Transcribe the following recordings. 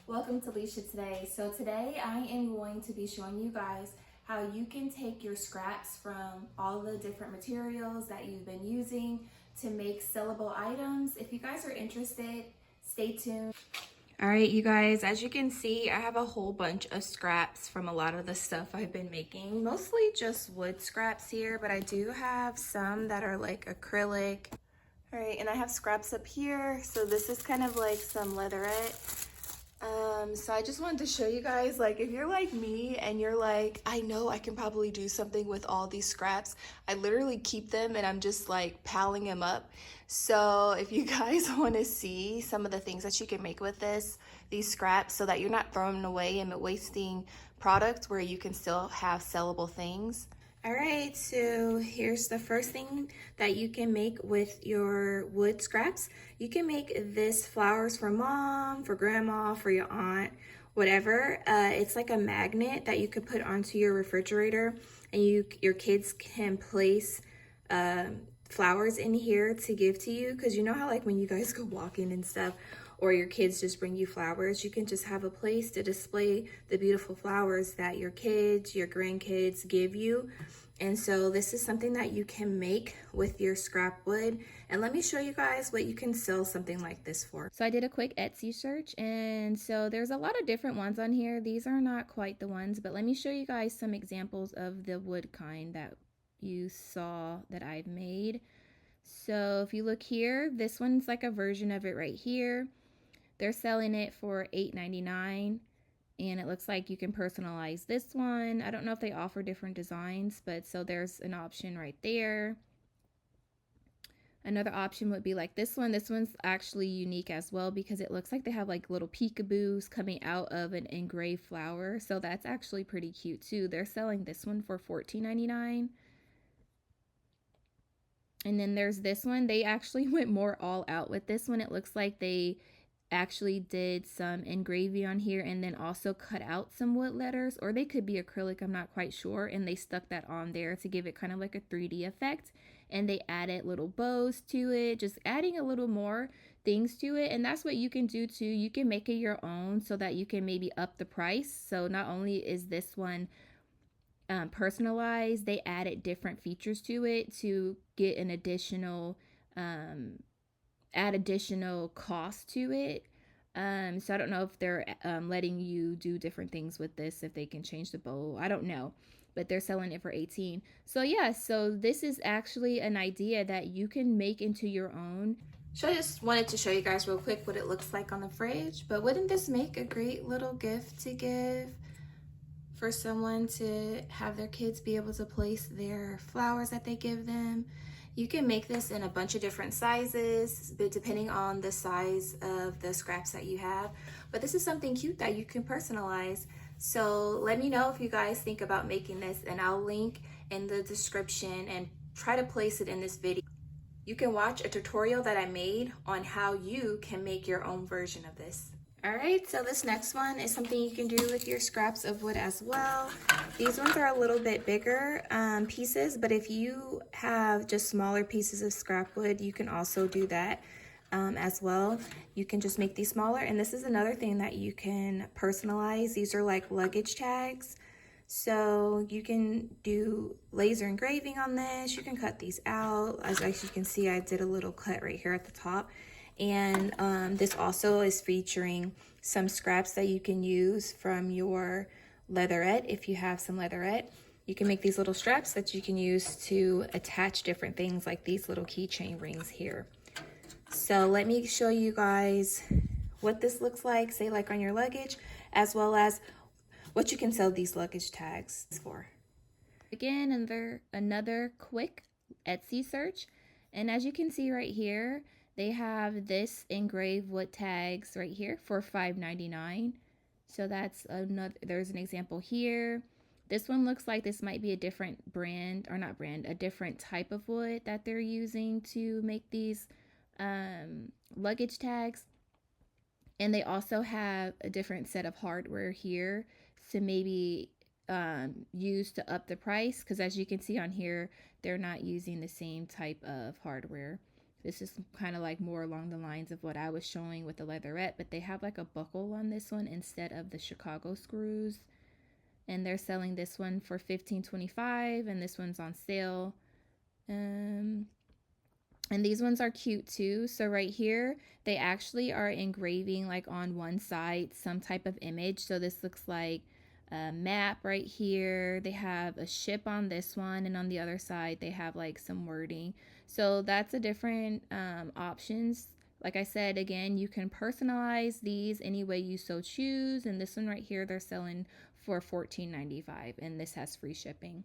Welcome to Leisha Today. So today I am going to be showing you guys how you can take your scraps from all the different materials that you've been using to make sellable items. If you guys are interested, stay tuned. All right, you guys, as you can see, I have a whole bunch of scraps from a lot of the stuff I've been making, mostly just wood scraps here, but I do have some that are like acrylic. All right, and I have scraps up here. So this is kind of like some leatherette. So I just wanted to show you guys, like, if you're like me and you're like, I know I can probably do something with all these scraps. I literally keep them and I'm just like piling them up. So if you guys want to see some of the things that you can make with these scraps, so that you're not throwing them away and wasting product where you can still have sellable things. All right, so here's the first thing that you can make with your wood scraps. You can make this flowers for mom, for grandma, for your aunt, whatever. It's like a magnet that you could put onto your refrigerator, and your kids can place flowers in here to give to you, because you know how like when you guys go walking and stuff, or your kids just bring you flowers, you can just have a place to display the beautiful flowers that your kids, your grandkids give you. And so this is something that you can make with your scrap wood. And let me show you guys what you can sell something like this for. So I did a quick Etsy search, and so there's a lot of different ones on here. These are not quite the ones, but let me show you guys some examples of the wood kind that you saw that I've made. So if you look here, this one's like a version of it right here. They're selling it for $8.99, and it looks like you can personalize this one. I don't know if they offer different designs, but so there's an option right there. Another option would be like this one. This one's actually unique as well because it looks like they have like little peekaboos coming out of an engraved flower. So that's actually pretty cute too. They're selling this one for $14.99. And then there's this one. They actually went more all out with this one. It looks like they actually did some engraving on here and then also cut out some wood letters, or they could be acrylic, I'm not quite sure, and they stuck that on there to give it kind of like a 3D effect. And they added little bows to it, just adding a little more things to it. And that's what you can do too. You can make it your own so that you can maybe up the price. So not only is this one personalized, they added different features to it to get an additional add additional cost to it. So I don't know if they're letting you do different things with this, if they can change the bow. I don't know, but they're selling it for 18. So yeah, so this is actually an idea that you can make into your own. So I just wanted to show you guys real quick what it looks like on the fridge, but wouldn't this make a great little gift to give for someone to have their kids be able to place their flowers that they give them? You can make this in a bunch of different sizes, but depending on the size of the scraps that you have. But this is something cute that you can personalize. So let me know if you guys think about making this, and I'll link in the description and try to place it in this video. You can watch a tutorial that I made on how you can make your own version of this. All right, so this next one is something you can do with your scraps of wood as well. These ones are a little bit bigger pieces, but if you have just smaller pieces of scrap wood, you can also do that as well. You can just make these smaller, and this is another thing that you can personalize. These are like luggage tags. So you can do laser engraving on this. You can cut these out. As you can see, I did a little cut right here at the top. And this also is featuring some scraps that you can use from your leatherette. If you have some leatherette, you can make these little straps that you can use to attach different things, like these little keychain rings here. So let me show you guys what this looks like, say like on your luggage, as well as what you can sell these luggage tags for. Again, another quick Etsy search. And as you can see right here, they have this engraved wood tags right here for $5.99. So that's another, there's an example here. This one looks like this might be a different brand, or not brand, a different type of wood that they're using to make these luggage tags. And they also have a different set of hardware here to maybe use to up the price, because as you can see on here, they're not using the same type of hardware. This is kind of like more along the lines of what I was showing with the leatherette, but they have like a buckle on this one instead of the Chicago screws. And they're selling this one for $15.25, and this one's on sale. And these ones are cute too. So right here, they actually are engraving like on one side some type of image. So this looks like a map right here. They have a ship on this one, and on the other side they have like some wording. So that's a different options. Like I said, again, you can personalize these any way you so choose. And this one right here, they're selling for $14.95, and this has free shipping.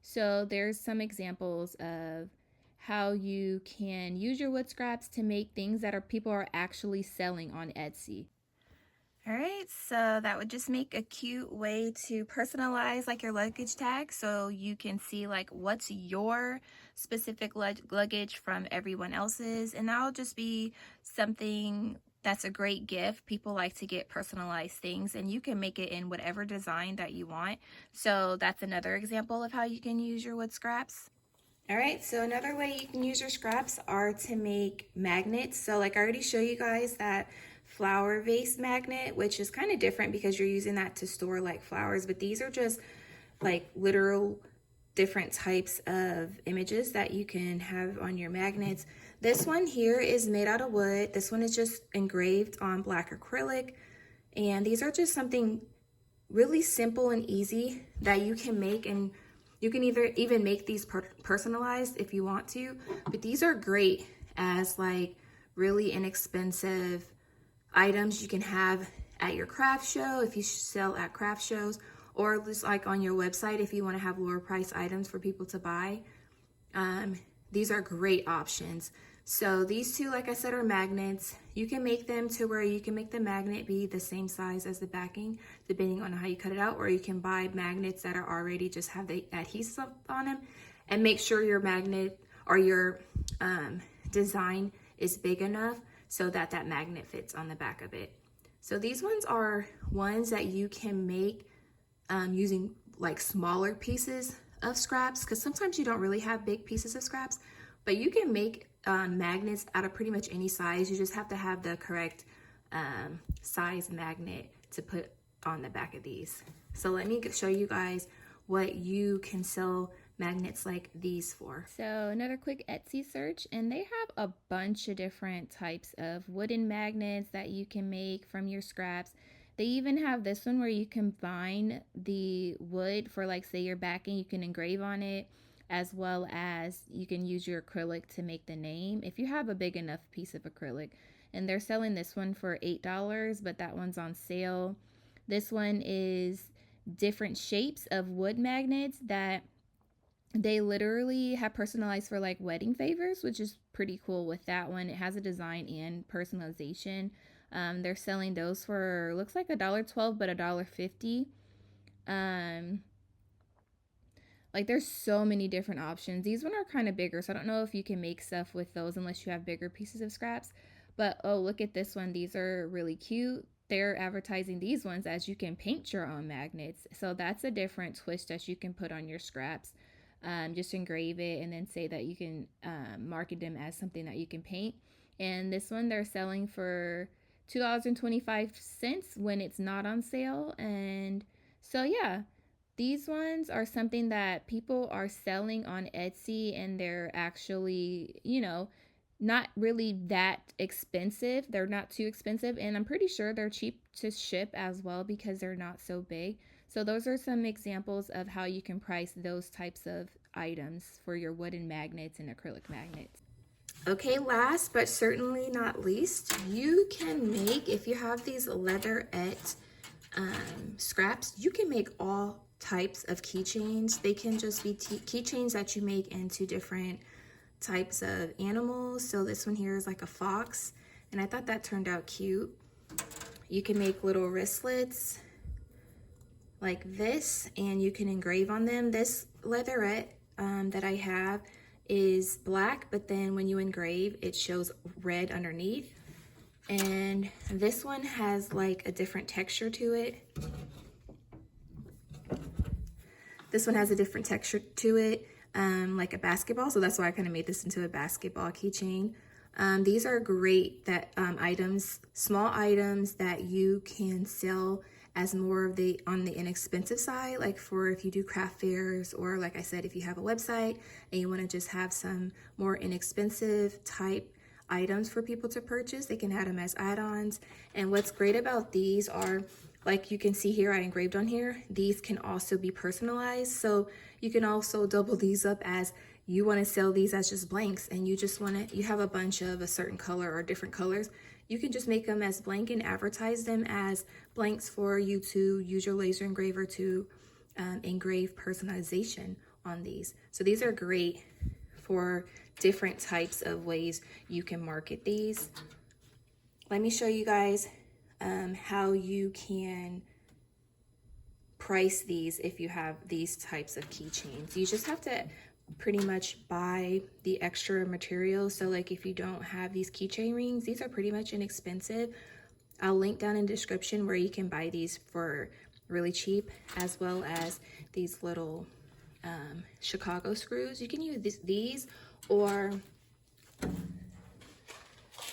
So there's some examples of how you can use your wood scraps to make things that people are actually selling on Etsy. All right, so that would just make a cute way to personalize like your luggage tag, so you can see like what's your specific luggage from everyone else's, and that'll just be something that's a great gift. People like to get personalized things, and you can make it in whatever design that you want. So that's another example of how you can use your wood scraps. All right, so another way you can use your scraps are to make magnets. So like I already showed you guys that flower vase magnet, which is kind of different because you're using that to store like flowers, but these are just like literal different types of images that you can have on your magnets. This one here is made out of wood. This one is just engraved on black acrylic, and these are just something really simple and easy that you can make, and you can even make these personalized if you want to, but these are great as like really inexpensive items you can have at your craft show if you sell at craft shows, or just like on your website if you want to have lower price items for people to buy. These are great options. So these two, like I said, are magnets. You can make them to where you can make the magnet be the same size as the backing, depending on how you cut it out, or you can buy magnets that are already just have the adhesive on them, and make sure your magnet or your design is big enough so that that magnet fits on the back of it. So these ones are ones that you can make using like smaller pieces of scraps, because sometimes you don't really have big pieces of scraps, but you can make magnets out of pretty much any size. You just have to have the correct size magnet to put on the back of these. So let me show you guys what you can sell magnets like these for. So another quick Etsy search, and they have a bunch of different types of wooden magnets that you can make from your scraps. They even have this one where you combine the wood for, like, say your backing, you can engrave on it, as well as you can use your acrylic to make the name if you have a big enough piece of acrylic. And they're selling this one for $8, but that one's on sale. This one is different shapes of wood magnets that they literally have personalized for like wedding favors, which is pretty cool with that one. It has a design and personalization. They're selling those for, looks like $1.12, but $1.50. Like there's so many different options. These ones are kind of bigger, so I don't know if you can make stuff with those unless you have bigger pieces of scraps. But oh, look at this one. These are really cute. They're advertising these ones as you can paint your own magnets. So that's a different twist that you can put on your scraps. Just engrave it and then say that you can market them as something that you can paint. And this one they're selling for $2.25 when it's not on sale. And so yeah, these ones are something that people are selling on Etsy, and they're actually, not really that expensive. They're not too expensive, and I'm pretty sure they're cheap to ship as well because they're not so big. So those are some examples of how you can price those types of items for your wooden magnets and acrylic magnets. Okay, last but certainly not least, you can make, if you have these leatherette scraps, you can make all types of keychains. They can just be keychains that you make into different types of animals. So this one here is like a fox, and I thought that turned out cute. You can make little wristlets like this, and you can engrave on them. This leatherette that I have is black, but then when you engrave, it shows red underneath. And this one has like a different texture to it. This one has a different texture to it, like a basketball. So that's why I kind of made this into a basketball keychain. These are great that items, small items that you can sell as more of the on the inexpensive side, like for if you do craft fairs, or like I said, if you have a website and you want to just have some more inexpensive type items for people to purchase, they can add them as add-ons. And what's great about these are, like you can see here, I engraved on here, these can also be personalized. So you can also double these up as you want to sell these as just blanks, and you just want to, you have a bunch of a certain color or different colors, you can just make them as blank and advertise them as blanks for you to use your laser engraver to engrave personalization on these. So these are great for different types of ways you can market these. Let me show you guys how you can price these if you have these types of keychains. You just have to pretty much buy the extra materials. So like if you don't have these keychain rings, these are pretty much inexpensive. I'll link down in the description where you can buy these for really cheap, as well as these little Chicago screws. You can use these, or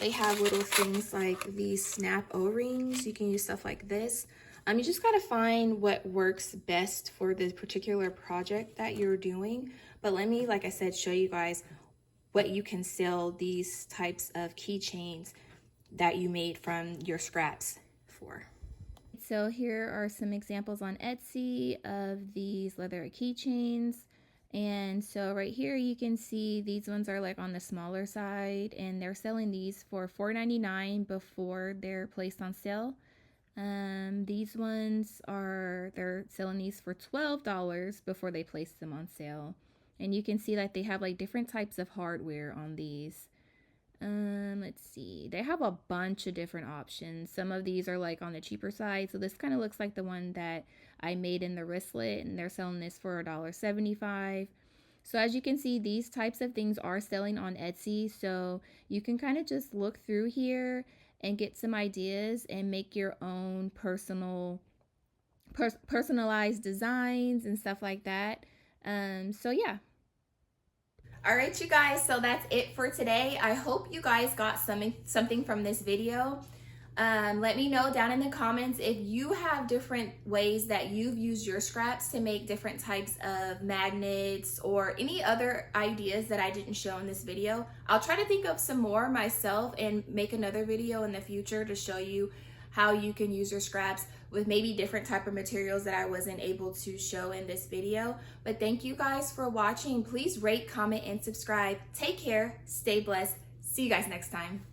they have little things like these snap O-rings. You can use stuff like this. You just gotta find what works best for the particular project that you're doing. But let me, like I said, show you guys what you can sell these types of keychains that you made from your scraps for. So here are some examples on Etsy of these leather keychains. And so right here you can see these ones are like on the smaller side, and they're selling these for $4.99 before they're placed on sale. These ones they're selling these for $12 before they place them on sale. And you can see that they have like different types of hardware on these. Let's see, they have a bunch of different options. Some of these are like on the cheaper side. So this kind of looks like the one that I made in the wristlet, and they're selling this for $1.75. So as you can see, these types of things are selling on Etsy. So you can kind of just look through here and get some ideas and make your own personalized designs and stuff like that. So yeah. All right, you guys, so that's it for today. I hope you guys got something from this video. Let me know down in the comments if you have different ways that you've used your scraps to make different types of magnets, or any other ideas that I didn't show in this video. I'll try to think of some more myself and make another video in the future to show you how you can use your scraps with maybe different type of materials that I wasn't able to show in this video. But thank you guys for watching. Please rate, comment, and subscribe. Take care, stay blessed. See you guys next time.